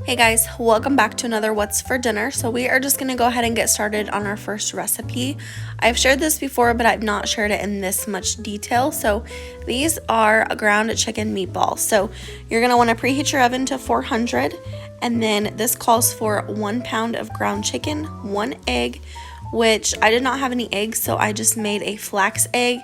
Hey guys, welcome back to another What's for Dinner. So we are just going to go ahead and get started on our first recipe. I've shared this before, but I've not shared it in this much detail. So these are ground chicken meatballs. So you're going to want to preheat your oven to 400, and then this calls for 1 pound of ground chicken, 1 egg, which I did not have any eggs, so I just made a flax egg,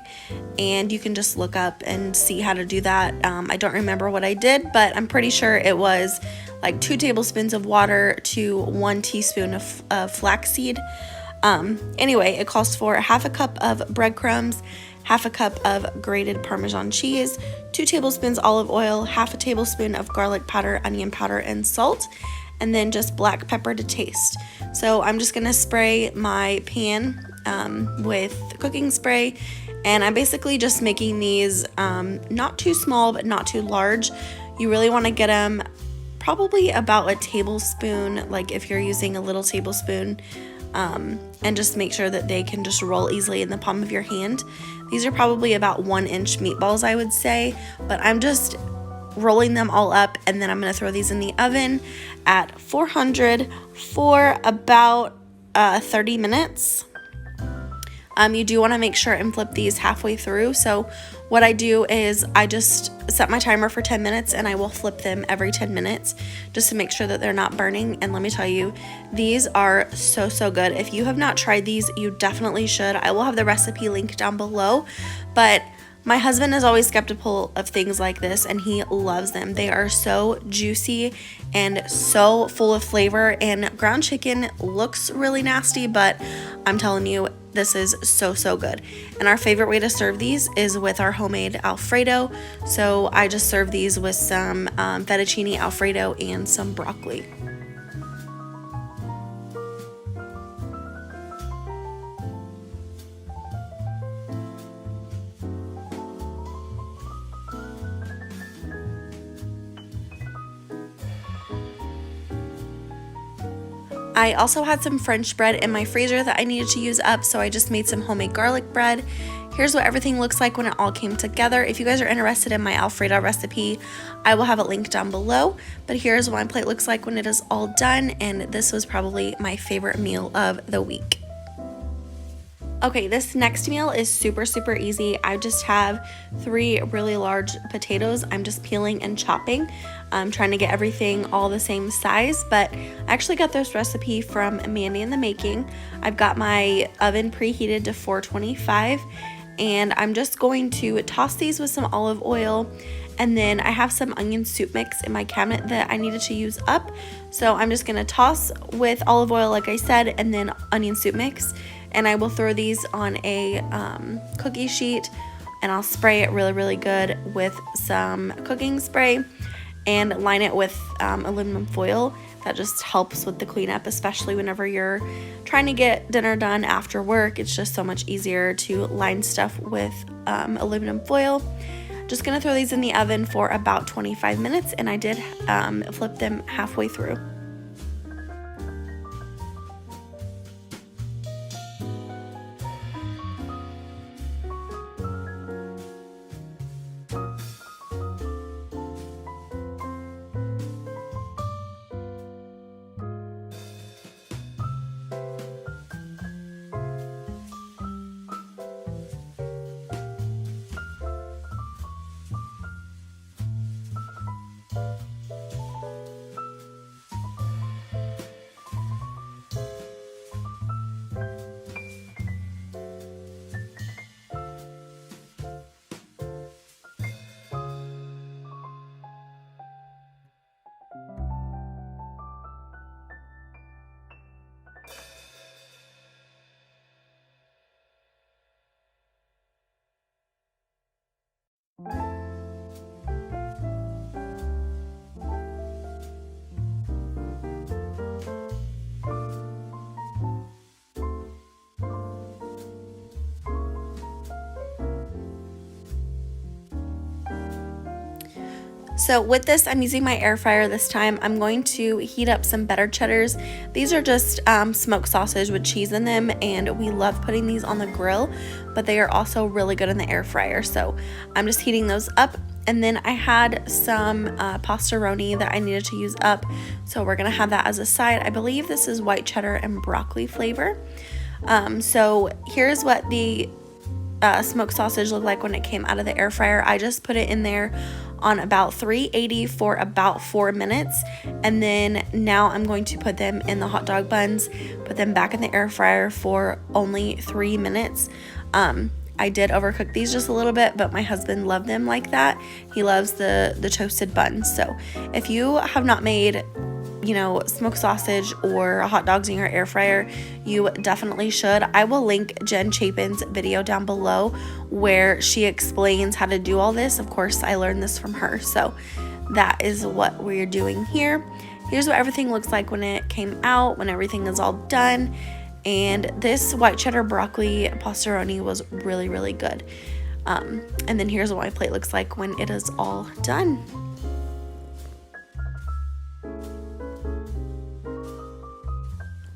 and you can just look up and see how to do that. I don't remember what I did, but I'm pretty sure it was like 2 tablespoons of water to 1 teaspoon of flaxseed. Anyway, it calls for 1/2 cup of breadcrumbs, 1/2 cup of grated Parmesan cheese, 2 tablespoons olive oil, 1/2 tablespoon of garlic powder, onion powder, and salt, and then just black pepper to taste. So I'm just gonna spray my pan with cooking spray, and I'm basically just making these not too small but not too large. You really want to get them probably about a tablespoon, like if you're using a little tablespoon, and just make sure that they can just roll easily in the palm of your hand. These are probably about 1-inch meatballs, I would say, but I'm just rolling them all up, and then I'm going to throw these in the oven at 400 for about 30 minutes. You do want to make sure and flip these halfway through. So what I do is I just set my timer for 10 minutes and I will flip them every 10 minutes just to make sure that they're not burning. And let me tell you, these are so good. If you have not tried these, you definitely should. I will have the recipe linked down below, but my husband is always skeptical of things like this, and he loves them. They are so juicy and so full of flavor, and ground chicken looks really nasty, but I'm telling you, this is so good. And our favorite way to serve these is with our homemade Alfredo. So I just serve these with some fettuccine Alfredo and some broccoli. I also had some French bread in my freezer that I needed to use up, so I just made some homemade garlic bread. Here's what everything looks like when it all came together. If you guys are interested in my Alfredo recipe, I will have it linked down below, but here's what my plate looks like when it is all done, and this was probably my favorite meal of the week. Okay, this next meal is super easy. I just have 3 really large potatoes. I'm just peeling and chopping. I'm trying to get everything all the same size, but I actually got this recipe from Mandy in the Making. I've got my oven preheated to 425, and I'm just going to toss these with some olive oil, and then I have some onion soup mix in my cabinet that I needed to use up. So I'm just gonna toss with olive oil, like I said, and then onion soup mix. And I will throw these on a cookie sheet, and I'll spray it really good with some cooking spray and line it with aluminum foil. That just helps with the cleanup, especially whenever you're trying to get dinner done after work. It's just so much easier to line stuff with aluminum foil. Just gonna throw these in the oven for about 25 minutes, and I did flip them halfway through. So with this, I'm using my air fryer this time. I'm going to heat up some better cheddars. These are just smoked sausage with cheese in them, and we love putting these on the grill, but they are also really good in the air fryer. So I'm just heating those up, And then I had some pastaroni that I needed to use up, so we're gonna have that as a side. I believe this is white cheddar and broccoli flavor. So here's what the smoked sausage looked like when it came out of the air fryer. I just put it in there on about 380 for about 4 minutes, and then now I'm going to put them in the hot dog buns, put them back in the air fryer for only 3 minutes. I did overcook these just a little bit, but my husband loved them like that. He loves the toasted buns. So if you have not made, you know, smoked sausage or hot dogs in your air fryer, you definitely should. I will link Jen Chapin's video down below where she explains how to do all this. Of course, I learned this from her. So that is what we're doing here. Here's what everything looks like when it came out, when everything is all done. And this white cheddar broccoli pastaroni was really, really good. And then here's what my plate looks like when it is all done.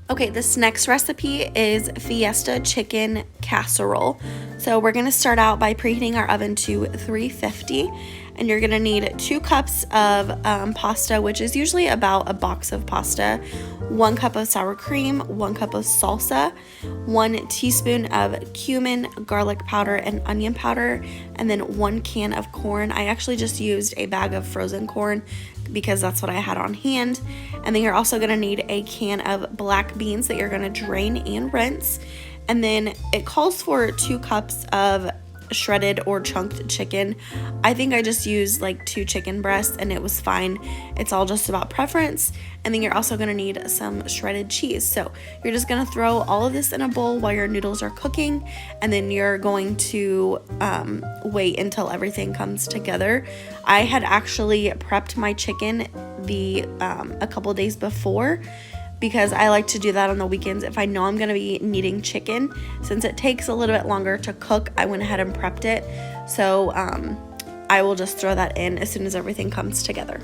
Okay, this next recipe is Fiesta chicken casserole. So we're gonna start out by preheating our oven to 350, and you're gonna need 2 cups of pasta, which is usually about a box of pasta, 1 cup of sour cream, 1 cup of salsa, 1 teaspoon of cumin, garlic powder, and onion powder, and then 1 can of corn. I actually just used a bag of frozen corn because that's what I had on hand. And then you're also gonna need a can of black beans that you're gonna drain and rinse. And then it calls for 2 cups of shredded or chunked chicken. I think I just used like 2 chicken breasts and it was fine. It's all just about preference. And then you're also gonna need some shredded cheese. So you're just gonna throw all of this in a bowl while your noodles are cooking, and then you're going to wait until everything comes together. I had actually prepped my chicken a couple days before, because I like to do that on the weekends if I know I'm going to be needing chicken. Since it takes a little bit longer to cook, I went ahead and prepped it. So I will just throw that in as soon as everything comes together.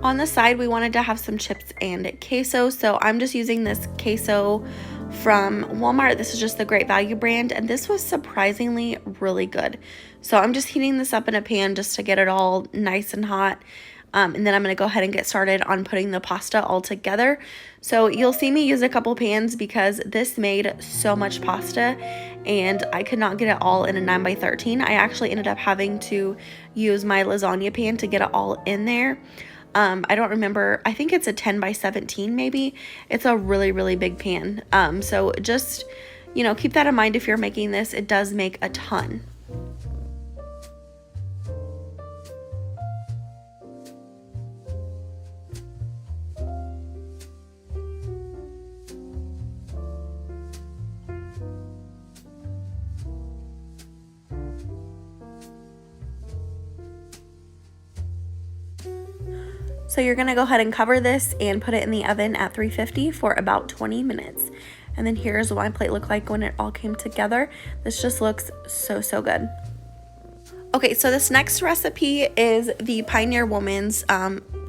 On the side, we wanted to have some chips and queso, so I'm just using this queso from Walmart. This is just the Great Value brand, and this was surprisingly really good. So I'm just heating this up in a pan just to get it all nice and hot. And then I'm going to go ahead and get started on putting the pasta all together. So you'll see me use a couple pans because this made so much pasta and I could not get it all in a 9x13. I actually ended up having to use my lasagna pan to get it all in there. I don't remember, I think it's a 10x17 maybe. It's a really, really big pan. So just, you know, keep that in mind if you're making this. It does make a ton. So you're going to go ahead and cover this and put it in the oven at 350 for about 20 minutes. And then here's what my plate looked like when it all came together. This just looks so, so good. Okay, so this next recipe is the Pioneer Woman's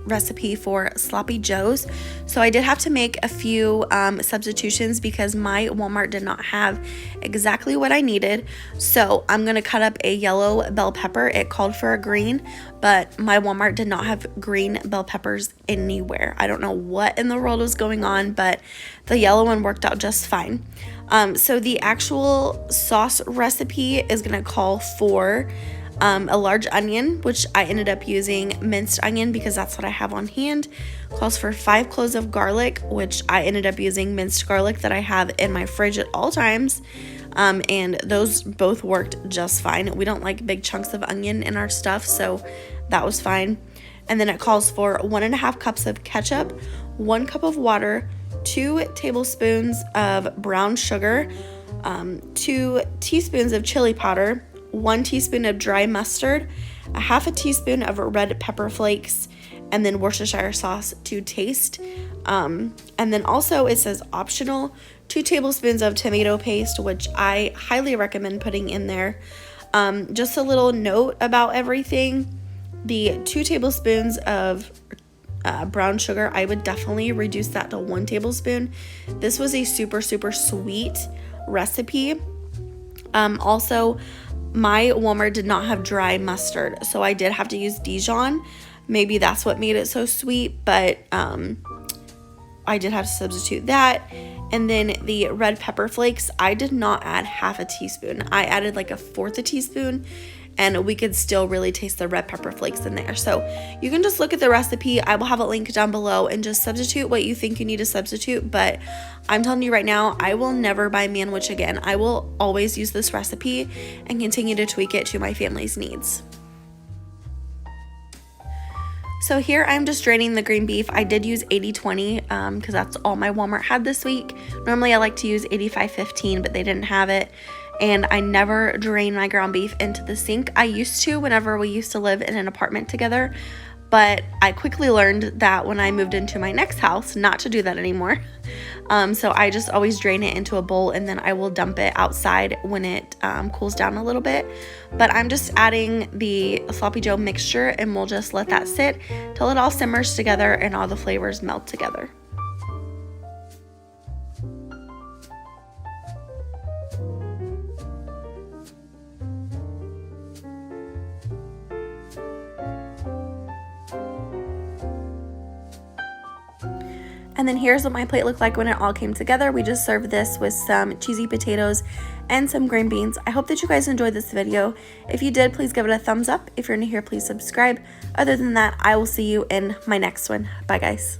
recipe for Sloppy Joes. So I did have to make a few substitutions because my Walmart did not have exactly what I needed. So I'm going to cut up a yellow bell pepper. It called for a green, but my Walmart did not have green bell peppers anywhere. I don't know what in the world was going on, but the yellow one worked out just fine. So the actual sauce recipe is going to call for a large onion, which I ended up using minced onion because that's what I have on hand. Calls for 5 cloves of garlic, which I ended up using minced garlic that I have in my fridge at all times. And those both worked just fine. We don't like big chunks of onion in our stuff, so that was fine. And then it calls for 1.5 cups of ketchup, 1 cup of water, 2 tablespoons of brown sugar, 2 teaspoons of chili powder, 1 teaspoon of dry mustard, 1/2 teaspoon of red pepper flakes, and then Worcestershire sauce to taste. And then also it says optional, 2 tablespoons of tomato paste, which I highly recommend putting in there. Just a little note about everything. The 2 tablespoons of brown sugar, I would definitely reduce that to 1 tablespoon. This was a super sweet recipe. Also, my Walmart did not have dry mustard, so I did have to use Dijon. Maybe that's what made it so sweet, but I did have to substitute that. And then the red pepper flakes, I did not add 1/2 teaspoon. I added like 1/4 teaspoon, and we could still really taste the red pepper flakes in there. So you can just look at the recipe. I will have a link down below and just substitute what you think you need to substitute. But I'm telling you right now, I will never buy Manwich again. I will always use this recipe and continue to tweak it to my family's needs. So here I'm just draining the green beef. I did use 80/20 because that's all my Walmart had this week. Normally I like to use 85/15, but they didn't have it. And I never drain my ground beef into the sink. I used to whenever we used to live in an apartment together, but I quickly learned that when I moved into my next house not to do that anymore. So I just always drain it into a bowl, and then I will dump it outside when it cools down a little bit. But I'm just adding the sloppy joe mixture, and we'll just let that sit till it all simmers together and all the flavors melt together. And then here's what my plate looked like when it all came together. We just served this with some cheesy potatoes and some green beans. I hope that you guys enjoyed this video. If you did, please give it a thumbs up. If you're new here, please subscribe. Other than that, I will see you in my next one. Bye, guys.